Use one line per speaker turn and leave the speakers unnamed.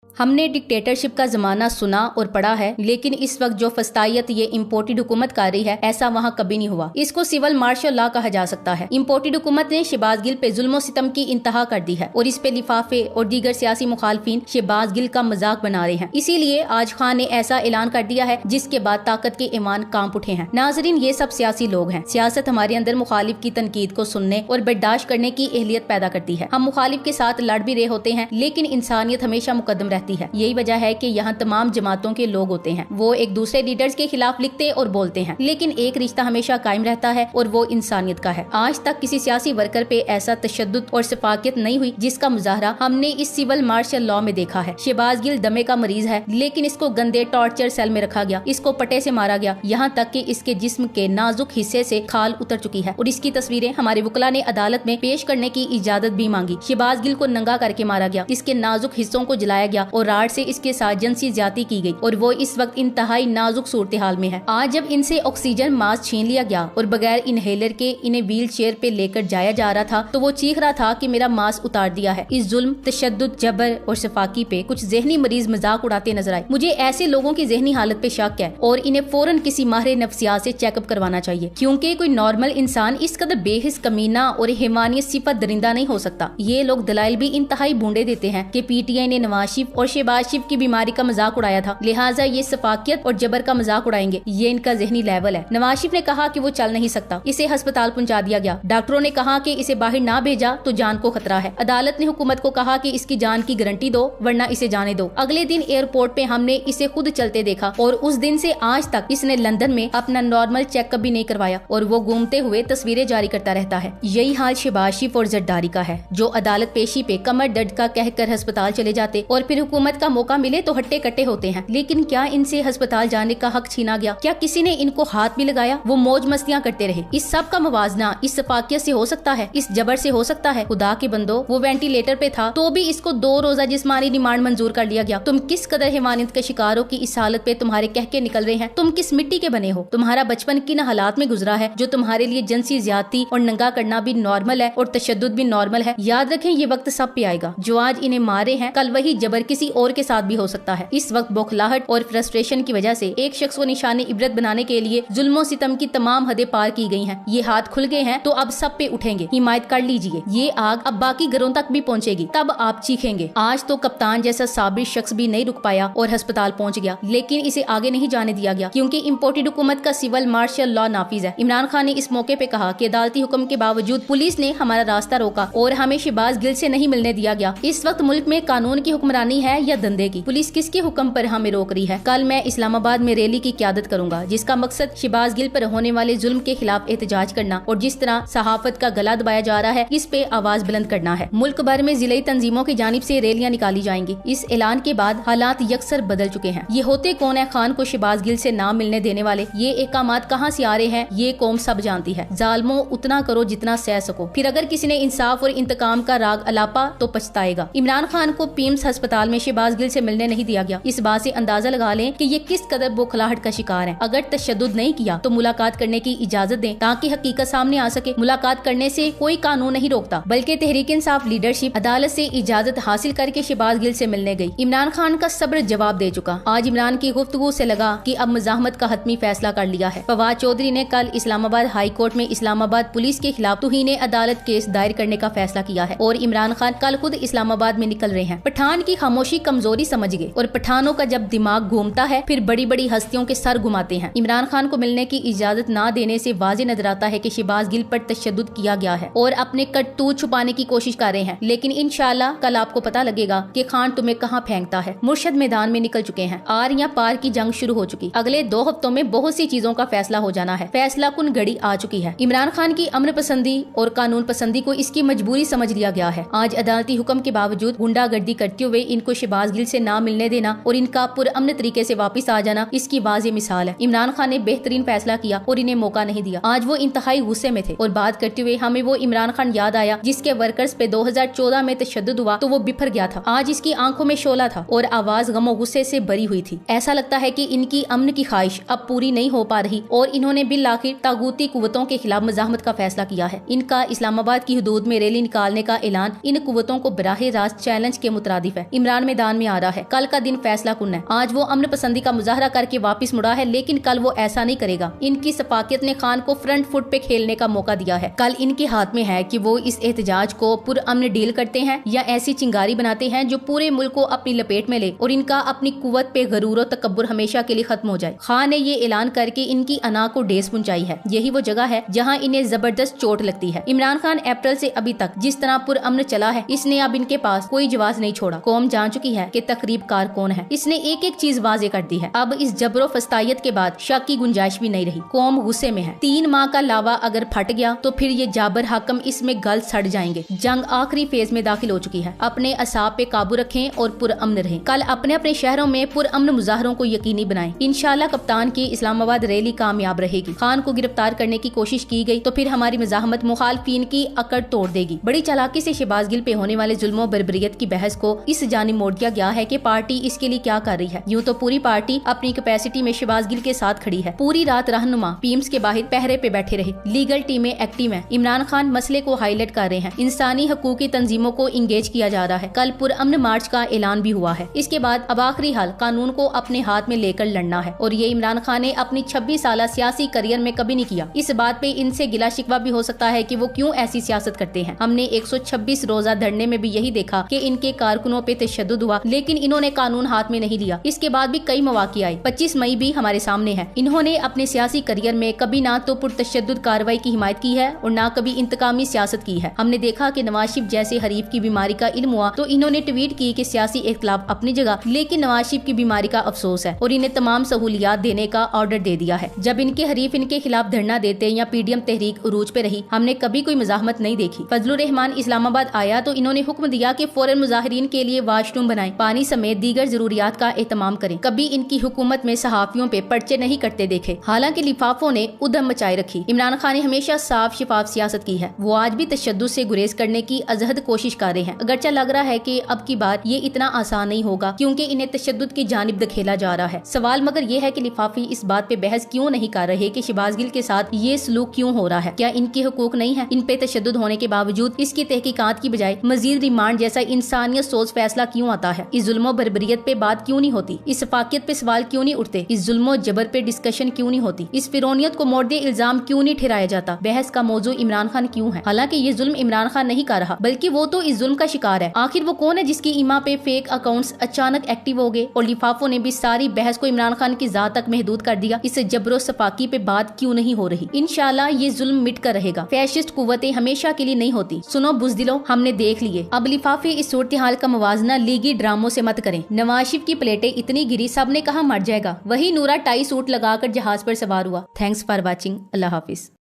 हमने डिक्टेटरशिप का जमाना सुना और पढ़ा है, लेकिन इस वक्त जो फस्तायत ये इम्पोर्टेड हुकूमत कर रही है, ऐसा वहाँ कभी नहीं हुआ। इसको सिविल मार्शल लॉ कहा जा सकता है। इम्पोर्टेड हुकूमत ने शहबाज गिल पे जुल्म सितम की इंतहा कर दी है और इस पे लिफाफे और दीगर सियासी मुखालफिन शहबाज गिल का मजाक बना रहे हैं। इसीलिए आज खान ने ऐसा ऐलान कर दिया है जिसके बाद ताकत के ईमान कांप उठे हैं। नाजरीन, ये सब सियासी लोग हैं। सियासत हमारे अंदर मुखालिफ की तनकीद को सुनने और बर्दाश्त करने की एहलियत पैदा करती है। हम मुखालिफ के साथ लड़ भी रहे होते हैं, लेकिन इंसानियत हमेशा मुकद्दम रहती है। यही वजह है कि यहाँ तमाम जमातों के लोग होते हैं। वो एक दूसरे लीडर्स के खिलाफ लिखते और बोलते हैं, लेकिन एक रिश्ता हमेशा कायम रहता है और वो इंसानियत का है। आज तक किसी सियासी वर्कर पे ऐसा तशद्दुद और शफाकियत नहीं हुई जिसका मुजाहरा हमने इस सिविल मार्शल लॉ में देखा है। शहबाज गिल दमे का मरीज है, लेकिन इसको गंदे टॉर्चर सेल में रखा गया, इसको पटे से मारा गया, यहाँ तक कि इसके जिस्म के नाजुक हिस्से से खाल उतर चुकी है और इसकी तस्वीरें हमारे वकला ने अदालत में पेश करने की इजाजत भी मांगी। शहबाज गिल को नंगा करके मारा गया, इसके नाजुक हिस्सों को जलाया गया और राड से इसके साथ जिनसी ज्यादती की गई और वो इस वक्त इंतहाई नाजुक सूरत हाल में है। आज जब इनसे ऑक्सीजन मास्क छीन लिया गया और बगैर इनहेलर के इन्हें व्हील चेयर पे लेकर जाया जा रहा था, तो वो चीख रहा था कि मेरा मास्क उतार दिया है। इस जुल्म, तशद्दुद, जबर और शफाकी पे कुछ जहनी मरीज मजाक उड़ाते नजर आए। मुझे ऐसे लोगों की जहनी हालत पे शक है और इन्हें फौरन किसी माहिर नफ्सियात से चेकअप करवाना चाहिए, क्योंकि कोई नॉर्मल इंसान इस कदर बेहिस, कमीना और हैवानियत सिफत दरिंदा नहीं हो सकता। ये लोग दलाइल भी इंतहाई भूडे देते हैं कि पीटीआई ने नवाज शरीफ और शहबाज शरीफ की बीमारी का मजाक उड़ाया था, लिहाजा ये सफाकियत और जबर का मजाक उड़ाएंगे। ये इनका जहनी लेवल है। नवाज शरीफ ने कहा कि वो चल नहीं सकता, इसे अस्पताल पहुंचा दिया गया। डॉक्टरों ने कहा कि इसे बाहर ना भेजा तो जान को खतरा है। अदालत ने हुकूमत को कहा कि इसकी जान की गारंटी दो वरना इसे जाने दो। अगले दिन एयरपोर्ट पे हमने इसे खुद चलते देखा और उस दिन से आज तक इसने लंदन में अपना नॉर्मल चेकअप भी नहीं करवाया और वो घूमते हुए तस्वीरें जारी करता रहता है। यही हाल शहबाज शरीफ और जरदारी का है, जो अदालत पेशी पे कमर दर्द का कहकर अस्पताल चले जाते और फिर हुकूमत का मौका मिले तो हट्टे कट्टे होते हैं। लेकिन क्या इनसे अस्पताल जाने का हक छीना गया? क्या किसी ने इनको हाथ भी लगाया? वो मौज मस्तियां करते रहे। इस सब का मुवाजना इस सफाकियत से हो सकता है, इस जबर से हो सकता है? खुदा के बंदो, वो वेंटिलेटर पे था तो भी इसको 2 रोजा जिस्मानी रिमांड मंजूर कर लिया गया। तुम किस कदर हैवानियत के शिकार हो कि इस हालत पे तुम्हारे कहके निकल रहे हैं? तुम किस मिट्टी के बने हो? तुम्हारा बचपन किन हालात में गुजरा है जो तुम्हारे लिए जिनसी ज्यादती और नंगा करना भी नॉर्मल है और तशद्दुद भी नॉर्मल है? याद रखें, ये वक्त सब पे आएगा। जो आज इन्हें मारे हैं, कल वही जबर किसी और के साथ भी हो सकता है। इस वक्त बौखलाहट और फ्रस्ट्रेशन की वजह से एक शख्स को निशाने इबरत बनाने के लिए जुल्मों सितम की तमाम हदें पार की गई हैं। ये हाथ खुल गए हैं तो अब सब पे उठेंगे। हिमायत कर लीजिए। ये आग अब बाकी घरों तक भी पहुंचेगी, तब आप चीखेंगे। आज तो कप्तान जैसा साबिर शख्स भी नहीं रुक पाया और अस्पताल पहुंच गया, लेकिन इसे आगे नहीं जाने दिया गया क्योंकि इम्पोर्टेड हुकूमत का सिविल मार्शल लॉ नाफिज है। इमरान खान ने इस मौके पे कहा कि अदालती हुक्म के बावजूद पुलिस ने हमारा रास्ता रोका और हमें शहबाज गिल से नहीं मिलने दिया गया। इस वक्त मुल्क में कानून की हुक्मरानी है या धंधे की? पुलिस किसके हुक्म पर हमें रोक रही है? कल मैं इस्लामाबाद में रैली की क़यादत करूंगा जिसका मकसद शहबाज गिल पर होने वाले जुल्म के खिलाफ एहतजाज करना और जिस तरह सहाफत का गला दबाया जा रहा है इस पे आवाज बुलंद करना है। मुल्क भर में जिले तंजीमों की जानिब से रैलियां निकाली जाएंगी। इस ऐलान के बाद हालात यकसर बदल चुके हैं। ये होते कौन है खान को शहबाज गिल से ना मिलने देने वाले? ये एकामात कहाँ से आ रहे हैं ये कौम सब जानती है। जालमो, उतना करो जितना सह सको, फिर अगर किसी ने इंसाफ और इंतकाम का राग अलापा तो पछताएगा। इमरान खान को पीम्स अस्पताल में शहबाज गिल से मिलने नहीं दिया गया। इस बात से अंदाजा लगा लें कि ये किस कदर बौखलाहट का शिकार है। अगर तशद्दुद नहीं किया तो मुलाकात करने की इजाजत दें ताकि हकीकत सामने आ सके। मुलाकात करने से कोई कानून नहीं रोकता, बल्कि तहरीक इंसाफ लीडरशिप अदालत से इजाजत हासिल करके शहबाज गिल से मिलने गई। इमरान खान का सब्र जवाब दे चुका। आज इमरान की गुफ्तगू से लगा कि अब मज़ाहमत का हतमी फैसला कर लिया है। फवाद चौधरी ने कल इस्लामाबाद हाई कोर्ट में इस्लामाबाद पुलिस के खिलाफ तौहीन अदालत केस दायर करने का फैसला किया है और इमरान खान कल खुद इस्लामाबाद में निकल रहे हैं। पठान की खामोशी कमजोरी समझ गए और पठानों का जब दिमाग घूमता है फिर बड़ी बड़ी हस्तियों के सर घुमाते हैं। इमरान खान को मिलने की इजाजत ना देने से वाज़े नजर आता है कि शहबाज गिल पर तशद्दुद किया गया है और अपने करतूत छुपाने की कोशिश कर रहे हैं। लेकिन इंशाल्लाह कल आपको पता लगेगा कि खान तुम्हें कहाँ फेंकता है। मुर्शद मैदान में निकल चुके हैं। आर या पार की जंग शुरू हो चुकी। अगले 2 हफ्तों में बहुत सी चीजों का फैसला हो जाना है। फैसला कुन घड़ी आ चुकी है। इमरान खान की अमन पसंदी और कानून पसंदी को इसकी मजबूरी समझ लिया गया है। आज अदालती हुक्म के बावजूद गुंडागर्दी करते हुए इनको शहबाज गिल से ना मिलने देना और इनका पुरअमन तरीके से वापस आ जाना इसकी वाज़ेह मिसाल है। इमरान खान ने बेहतरीन फैसला किया और इन्हें मौका नहीं दिया। आज वो इंतहाई गुस्से में थे और बात करते हुए हमें वो इमरान खान याद आया जिसके वर्कर्स पे 2014 में तशद्दुद हुआ तो वो बिफर गया था। आज इसकी आंखों में शोला था और आवाज गमो गुस्से से भरी हुई थी। ऐसा लगता है कि इनकी अमन की ख्वाहिश अब पूरी नहीं हो पा रही और इन्होंने बिल आखिर तागूती कुव्वतों के खिलाफ मज़ाहमत का फैसला किया है। इनका इस्लामाबाद की हुदूद में रैली निकालने का ऐलान इन कुव्वतों को बराह रास्त चैलेंज के मुतरादिफ है। इमरान मैदान में आ रहा है। कल का दिन फैसला कुन है। आज वो अमन पसंदी का मुजाहरा करके वापस मुड़ा है, लेकिन कल वो ऐसा नहीं करेगा। इनकी सफाकियत ने खान को फ्रंट फुट पे खेलने का मौका दिया है। कल इनके हाथ में है कि वो इस एहतजाज को पुरअमन डील करते हैं या ऐसी चिंगारी बनाते हैं जो पूरे मुल्क को अपनी लपेट में ले और इनका अपनी कुव्वत पे गरूर और तकब्बुर हमेशा के लिए खत्म हो जाए। खान ने ये ऐलान करके इनकी अना को ठेस पहुंचाई है। यही वो जगह है जहां इन्हें जबरदस्त चोट लगती है। इमरान खान अप्रैल से अभी तक जिस तरह पुरअमन चला है, इसने अब इनके पास कोई जवाब नहीं छोड़ा। कौम जान चुकी है कि तकरीबकार कौन है। इसने एक एक चीज वाजे कर दी है। अब इस जबरो फस्तायत के बाद शक की गुंजाइश भी नहीं रही। कौम गुस्से में है। 3 माह का लावा अगर फट गया तो फिर ये जाबर हाकम इसमें गल सड़ जाएंगे। जंग आखिरी फेज में दाखिल हो चुकी है। अपने असाब पे काबू रखें और पुरअमन रहें। कल अपने अपने शहरों में पुरअमन मुजाहरों को यकीनी बनाएं। इंशाल्लाह कप्तान की इस्लामाबाद रैली कामयाब रहेगी। खान को गिरफ्तार करने की कोशिश की गई तो फिर हमारी मज़ाहमत मुखालफीन की अकड़ तोड़ देगी। बड़ी चालाकी से शहबाज गिल पे होने वाले जुल्मों बर्बरियत की बहस को इस जानिब मोड़ दिया गया है कि पार्टी इसके लिए क्या कर रही है। यूँ तो पूरी पार्टी अपनी कैपेसिटी में शहबाज गिल के साथ खड़ी है। पूरी रात रहनुमा पीएम्स के बाहर पहरे पे बैठे रहे। लीगल टीमें एक्टिव हैं। इमरान खान मसले को हाईलाइट कर रहे हैं। इंसानी हकूक की तंजीमों को इंगेज किया जा रहा है। कल पुरअमन मार्च का ऐलान भी हुआ है। इसके बाद अब आखिरी हाल कानून को अपने हाथ में लेकर लड़ना है और ये इमरान खान ने अपनी 26 साल सियासी करियर में कभी नहीं किया। इस बात पे इनसे गिला शिकवा भी हो सकता है कि वो क्यों ऐसी सियासत करते हैं। हमने 126 रोजा धरने में भी यही देखा कि इनके कारकुनों पे तशद्दुद हुआ, लेकिन इन्होंने कानून हाथ में नहीं लिया। इसके बाद भी कई मौके आए। 25 मई भी हमारे सामने है। इन्होंने अपने सियासी करियर में कभी ना तो पुरतशद्दुद कार्रवाई की हिमायत की है और ना कभी इंतकामी सियासत की है। हमने देखा कि नवाज शरीफ जैसे हरीफ की बीमारी का इल्म हुआ तो इन्होंने ट्वीट की कि सियासी इख्तिलाफ अपनी जगह, लेकिन नवाज शरीफ की बीमारी का अफसोस है और इन्हें तमाम सहूलियात देने का ऑर्डर दे दिया है। जब इनके हरीफ इनके खिलाफ धरना देते या पीडीएम तहरीक उरूज पे रही, हमने कभी कोई मज़ाहमत नहीं देखी। फजलुर रहमान इस्लामाबाद आया तो इन्होंने हुक्म दिया कि फौरन मुजाहिरीन के लिए वाशरूम बनाएं, पानी समेत दीगर जरूरियात का एहतमाम करें। कभी इनकी हुकूमत में सहाफियों पे पर्चे नहीं कटते देखे। हालांकि लिफाफों ने उधम मचाए रखी। इमरान खान ने हमेशा साफ शिफाफ सियासत की है। वो आज भी तशद्दुद से गुरेज करने की अजहद कोशिश कर रहे हैं। अगरचा लग रहा है कि अब की बात ये इतना आसान नहीं होगा क्योंकि इन्हें तशद्दुद की जानिब धकेला जा रहा है। सवाल मगर ये है कि लिफाफी इस बात पे बहस क्यों नहीं कर रहे कि शहबाज गिल के साथ ये सलूक क्यों हो रहा है। क्या इनके हुकूक नहीं है? इन पे तशद्दुद होने के बावजूद इसकी तहकीकात की बजाय मजीद रिमांड जैसा इंसानियत सोच फैसला क्यों आता है? इस जुल्मो बर्बरियत पे बात क्यों नहीं होती? इस सफाकियत पे सवाल क्यों नहीं उठते? इस जुल्मो जबर पे डिस्कशन क्यों नहीं होती? इस फिरौनियत को मोड़ दे इल्जाम क्यों नहीं ठहराया जाता? बहस का मौजू इमरान खान क्यों है? हालांकि ये जुल्म इमरान खान नहीं कर रहा, बल्कि वो तो इस जुल्म का शिकार है। आखिर वो कौन है जिसकी ईमा पे फेक अकाउंट्स अचानक एक्टिव हो गए और लिफाफों ने भी सारी बहस को इमरान खान की जात तक महदूद कर दिया? इस जबरो सफाकी पे बात क्यों नहीं हो रही? इंशाल्लाह ये जुल्म मिट कर रहेगा। फैशिस्ट कुव्वतें हमेशा के लिए नहीं होती। सुनो बुज़दिलो, हमने देख लिए। अब लिफाफे इस सूरत हाल का मुवाजना लीगी ड्रामों से मत करें। नवाज शरीफ की प्लेटें इतनी गिरी, सब ने कहा मर जाएगा। वही नूरा टाई सूट लगाकर जहाज पर सवार हुआ। Thanks for watching. Allah Hafiz.